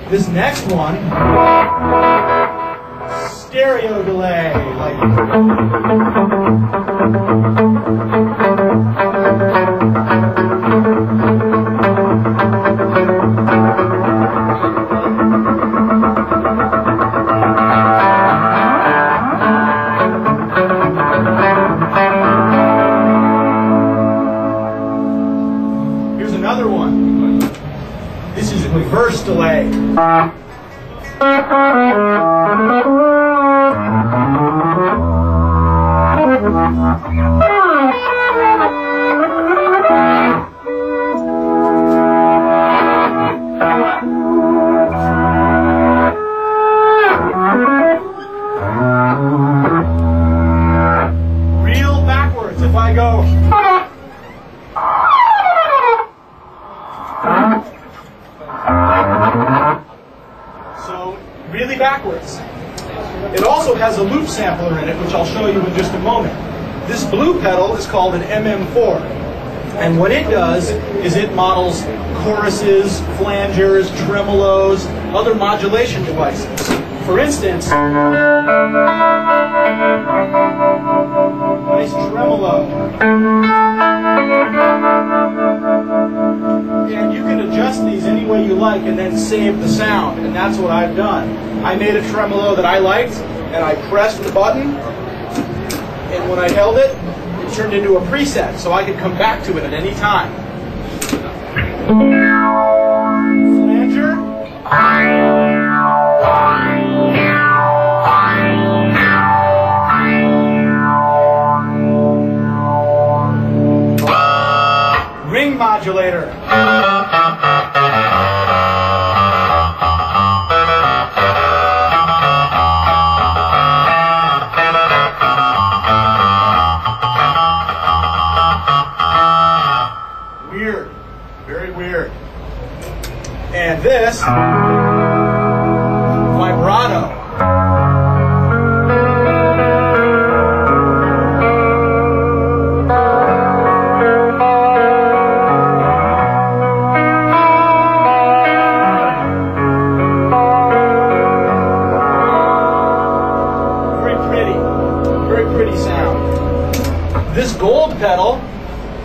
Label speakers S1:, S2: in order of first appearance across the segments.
S1: This next one, stereo delay. Here's another one. This is reverse delay. Real backwards if I go. So, really backwards. It also has a loop sampler in it, which I'll show you in just a moment. This blue pedal is called an MM4. And what it does is it models choruses, flangers, tremolos, other modulation devices. For instance, nice tremolo. And you can adjust these any way you like and then save the sound, and that's what I've done. I made a tremolo that I liked, and I pressed the button, and when I held it, it turned into a preset, so I could come back to it at any time. Flanger. Ring modulator. Weird. Very weird. And this, vibrato. This gold pedal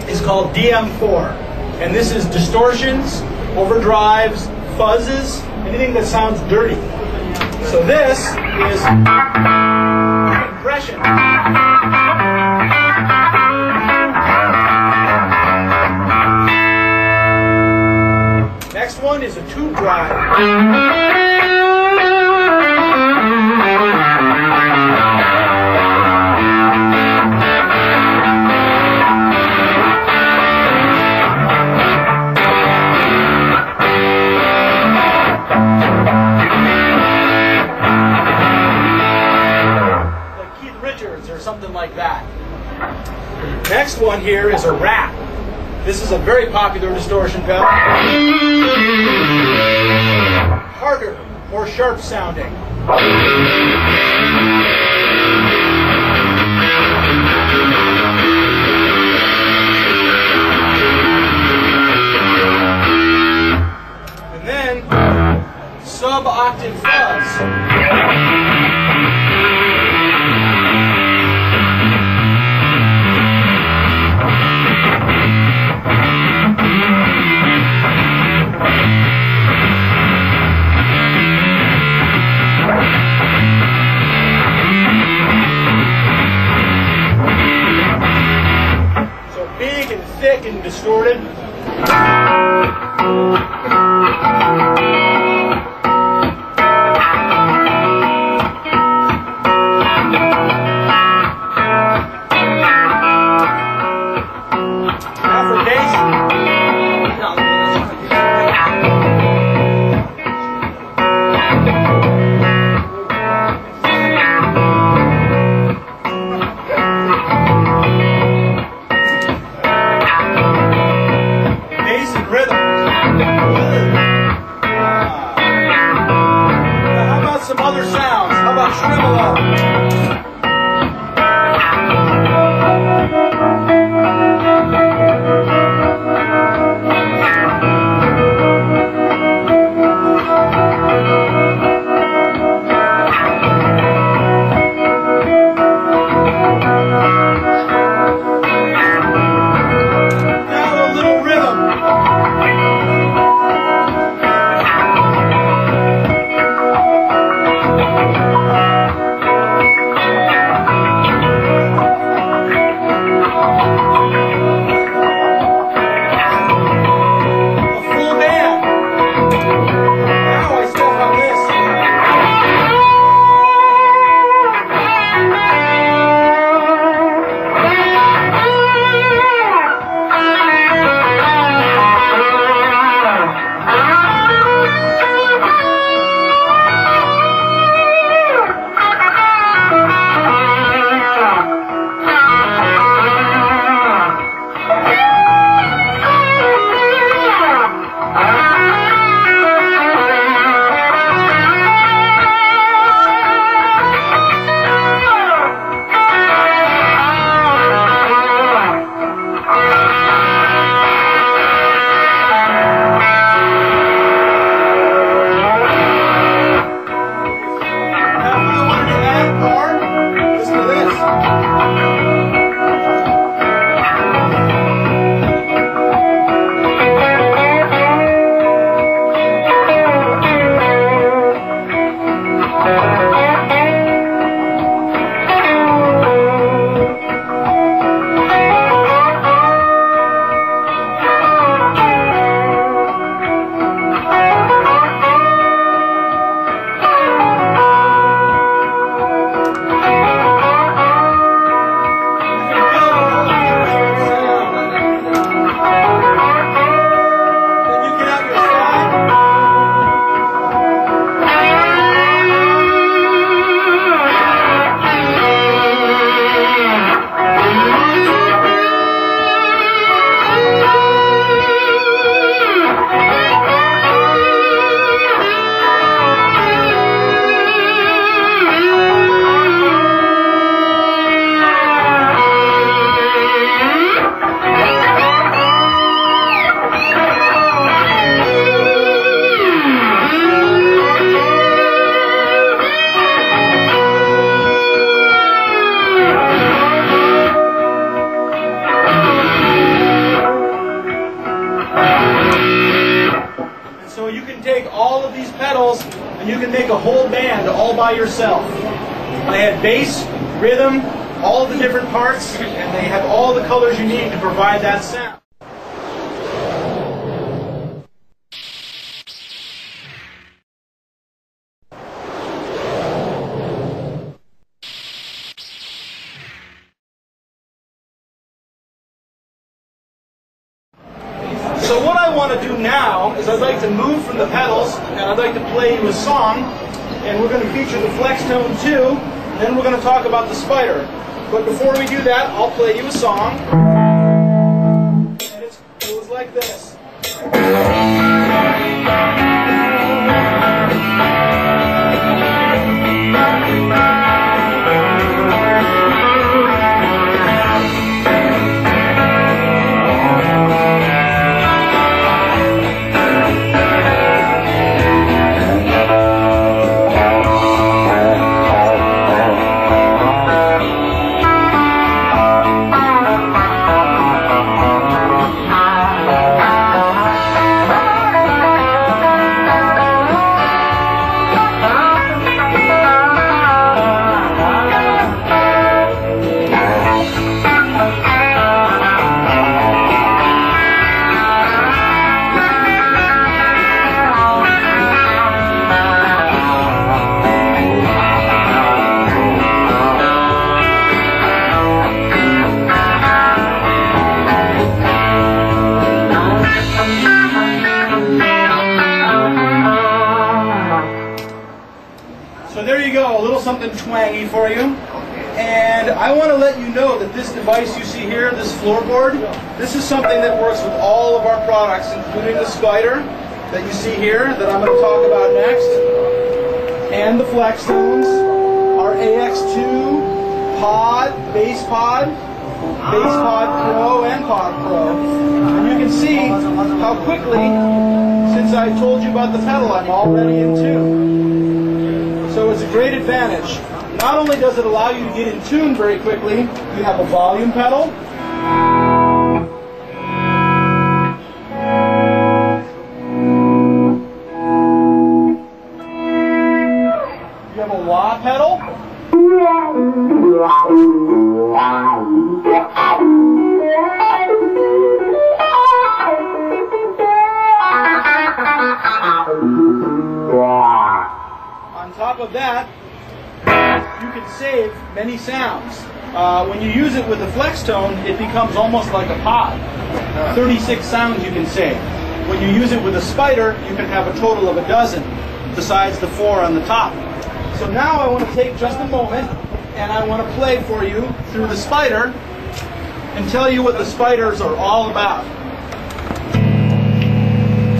S1: is called DM4, and this is distortions, overdrives, fuzzes, anything that sounds dirty. So this is compression. Next one is a tube drive. Something like that. Next one here is a rap. This is a very popular distortion pedal. Harder, more sharp sounding. And then sub-octave fuzz. Thick and distorted. chorus.tremolo. And you can make a whole band all by yourself. I had bass, rhythm, all the different parts, and they have all the colors you need to provide that sound. So what I want to do now is I'd like to move from the pedals and I'd like to play you a song, and we're going to feature the Flextone II, and then we're going to talk about the Spider. But before we do that, I'll play you a song, and it goes like this. So there you go, a little something twangy for you. And I want to let you know that this device you see here, this floorboard, this is something that works with all of our products, including the Spider that you see here, that I'm going to talk about next, and the Flextones, our AX2 pod, bass pod Pro, and pod Pro. And you can see how quickly, since I told you about the pedal, I'm already in tune. So it's a great advantage. Not only does it allow you to get in tune very quickly, you have a volume pedal. You have a wah pedal. On top of that, you can save many sounds. When you use it with the Flextone, it becomes almost like a pod. 36 sounds you can save. When you use it with a Spider, you can have a total of a dozen, besides the 4 on the top. So now I want to take just a moment, and I want to play for you through the Spider, and tell you what the Spiders are all about.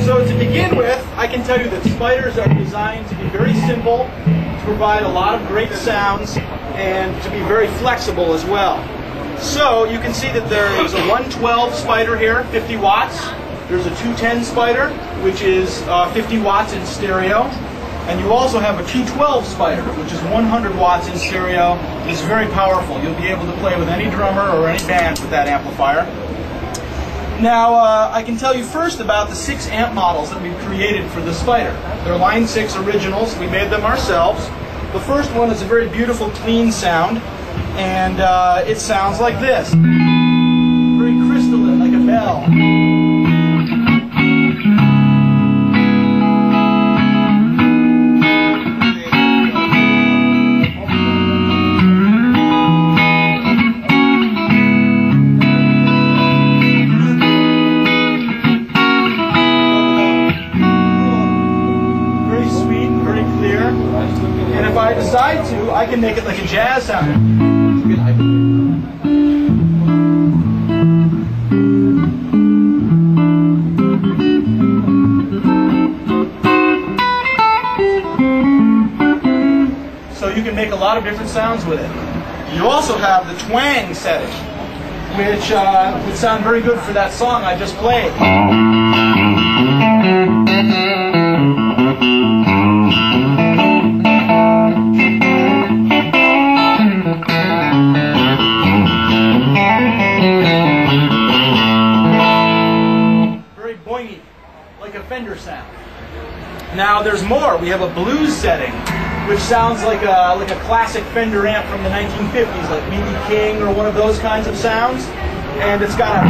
S1: So to begin with, I can tell you that Spiders are designed to be very simple, to provide a lot of great sounds, and to be very flexible as well. So you can see that there is a 112 Spider here, 50 watts. There's a 210 Spider, which is 50 watts in stereo. And you also have a 212 Spider, which is 100 watts in stereo. It's very powerful. You'll be able to play with any drummer or any band with that amplifier. Now, I can tell you first about the 6 amp models that we've created for the Spider. They're Line6 originals. We made them ourselves. The first one is a very beautiful, clean sound, and it sounds like this. Very crystalline, like a bell. I can make it like a jazz sound. So you can make a lot of different sounds with it. You also have the twang setting, which would sound very good for that song I just played. Sound. Now there's more. We have a blues setting, which sounds like a classic Fender amp from the 1950s, like B.B. King or one of those kinds of sounds. And it's got a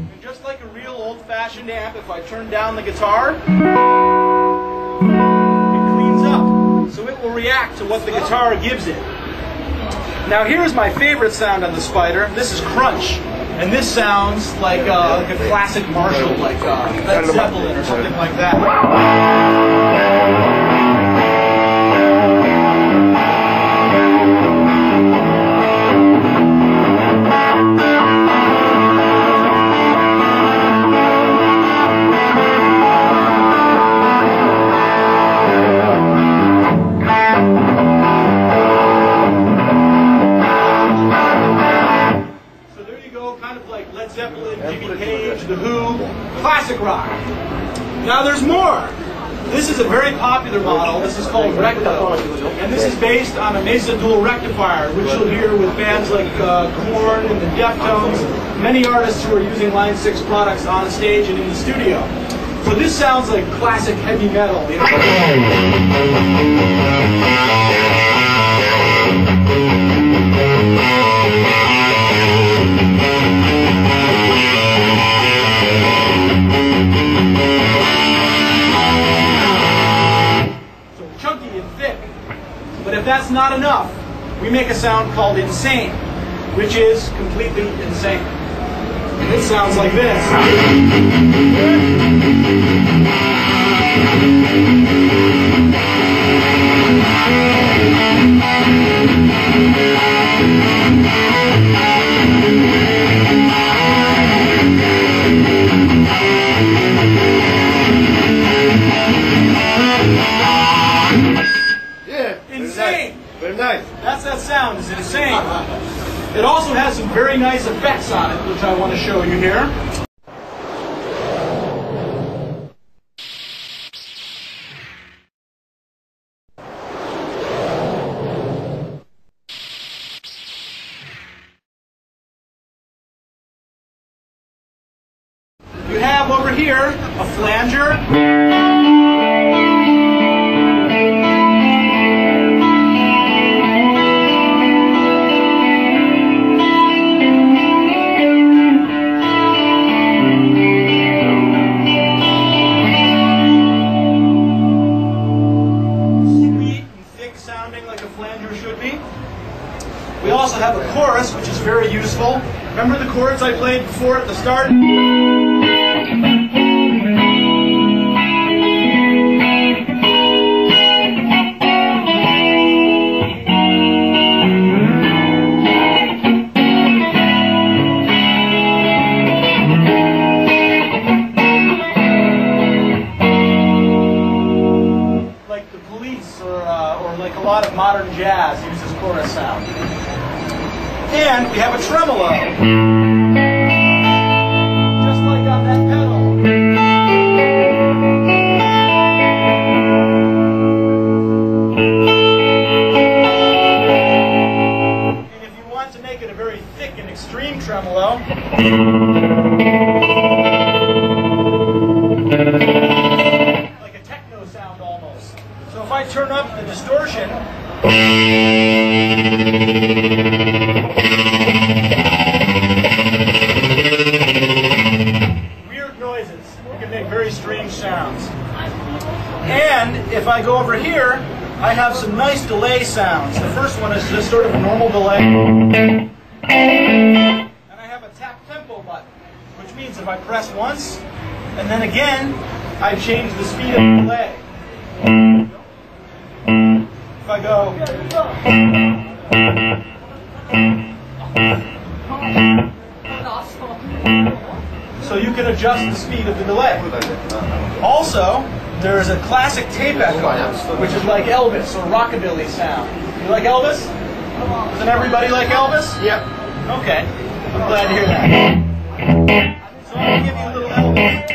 S1: and just like a real old-fashioned amp, if I turn down the guitar, so it will react to what the guitar gives it. Now here's my favorite sound on the Spider. This is crunch. And this sounds like a classic Marshall, like Led Zeppelin or something like that. Classic rock. Now there's more. This is a very popular model. This is called Recto. And this is based on a Mesa dual rectifier, which you'll hear with bands like Korn and the Deftones, many artists who are using Line6 products on stage and in the studio. So this sounds like classic heavy metal. You know? But if that's not enough, we make a sound called insane, which is completely insane. And it sounds like this. It also has some very nice effects on it, which I want to show you here. You have over here a flanger. We also have a chorus, which is very useful. Remember the chords I played before at the start? Like the Police or like a lot of modern jazz uses chorus sound. And we have a tremolo. Just like on that pedal. And if you want to make it a very thick and extreme tremolo, like a techno sound almost. So if I turn up the distortion, weird noises. You can make very strange sounds. And if I go over here, I have some nice delay sounds. The first one is just sort of a normal delay. And I have a tap tempo button, which means if I press once, and then again, I change the speed of the delay. If I go, so you can adjust the speed of the delay. Also, there is a classic tape echo, which is like Elvis or rockabilly sound. You like Elvis? Doesn't everybody like Elvis? Yep. Okay. I'm glad to hear that. So I'm going to give you a little Elvis.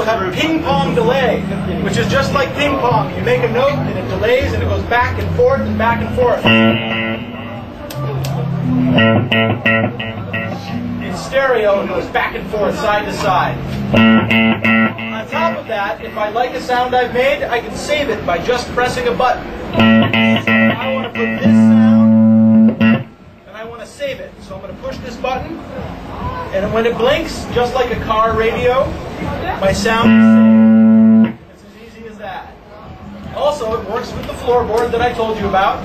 S1: Have a ping pong delay, which is just like ping pong. You make a note and it delays and it goes back and forth and back and forth. In stereo, it goes back and forth, side to side. On top of that, if I like a sound I've made, I can save it by just pressing a button. I want to put this sound, and I want to save it. So I'm going to push this button, and when it blinks, just like a car radio, my sound is saved. It's as easy as that. Also, it works with the floorboard that I told you about.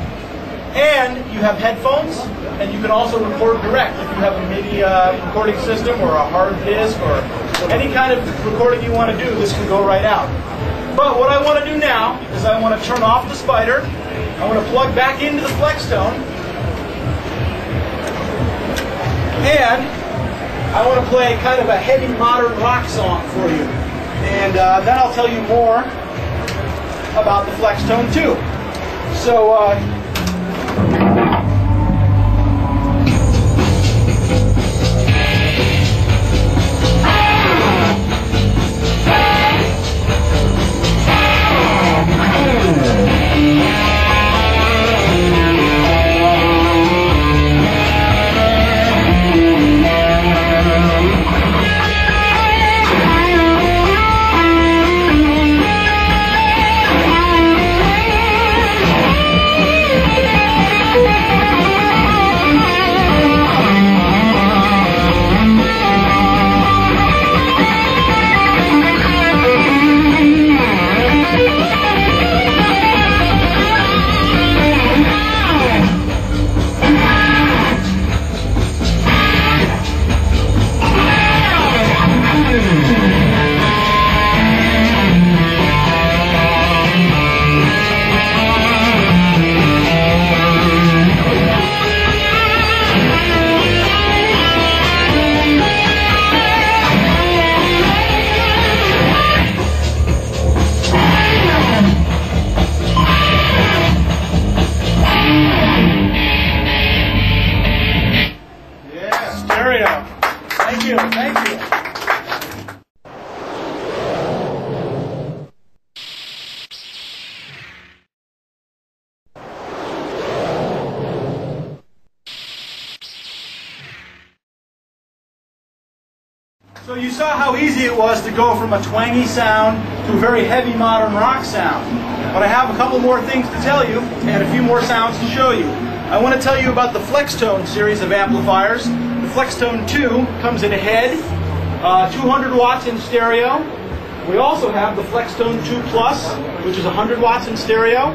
S1: And you have headphones, and you can also record direct. If you have a MIDI recording system or a hard disk or any kind of recording you want to do, this can go right out. But what I want to do now is I want to turn off the Spider. I want to plug back into the Flextone. And I want to play kind of a heavy modern rock song for you. And then I'll tell you more about the Flextone II. So, So you saw how easy it was to go from a twangy sound to a very heavy modern rock sound. But I have a couple more things to tell you and a few more sounds to show you. I want to tell you about the Flextone series of amplifiers. The Flextone II comes in a head, 200 watts in stereo. We also have the Flextone II Plus, which is 100 watts in stereo.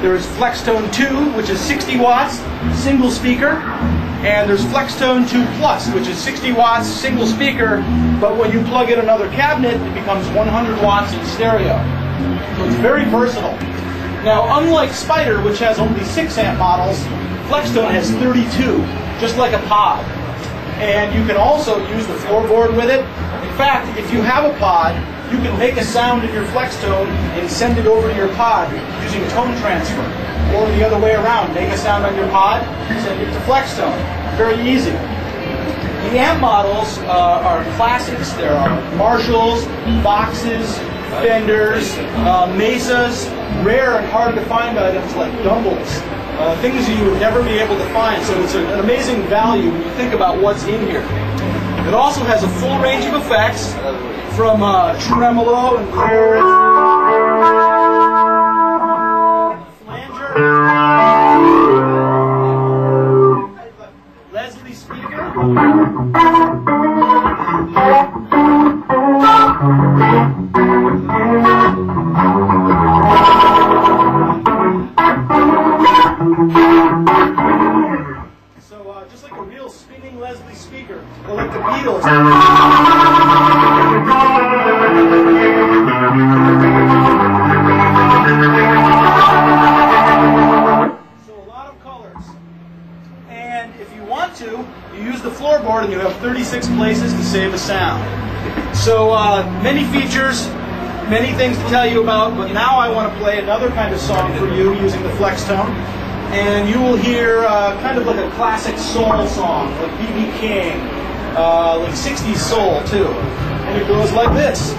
S1: There's Flextone II, which is 60 watts, single speaker. And there's Flextone II Plus, which is 60 watts, single speaker, but when you plug in another cabinet, it becomes 100 watts in stereo. So it's very versatile. Now, unlike Spider, which has only 6 amp models, Flextone has 32, just like a pod. And you can also use the floorboard with it. In fact, if you have a pod, you can make a sound in your Flextone and send it over to your pod using tone transfer. Or the other way around, make a sound on your pod, send it to Flextone. Very easy. The amp models are classics. There are Marshalls, boxes, Fenders, Mesas, rare and hard to find items like Dumbles. Things you would never be able to find, so it's an amazing value when you think about what's in here. It also has a full range of effects, from tremolo and chorus, flanger, Leslie speaker, just like a real spinning Leslie speaker, or like the Beatles. So a lot of colors. And if you want to, you use the floorboard and you have 36 places to save a sound. So many features, many things to tell you about, but now I want to play another kind of song for you using the Flextone. And you will hear kind of like a classic soul song, like B.B. King, like 60s soul too. And it goes like this.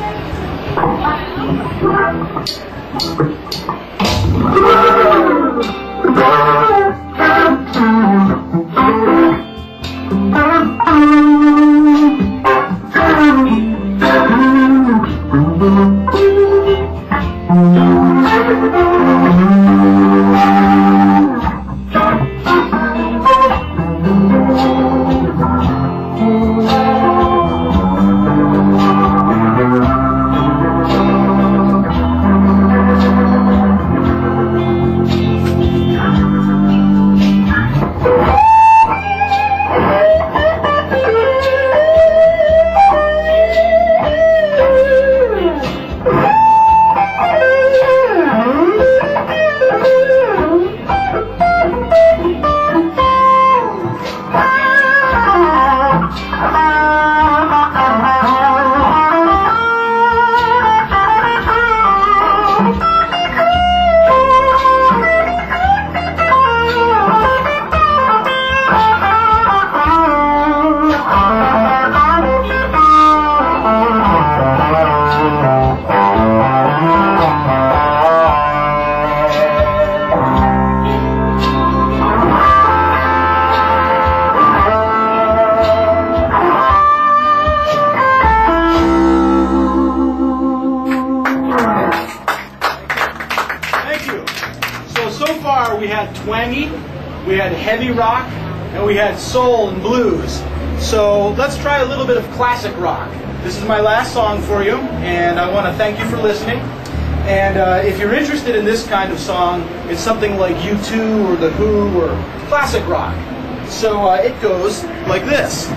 S1: We had twangy, we had heavy rock, and we had soul and blues. So let's try a little bit of classic rock. This is my last song for you, and I want to thank you for listening. And if you're interested in this kind of song, it's something like U2 or The Who or classic rock. So it goes like this.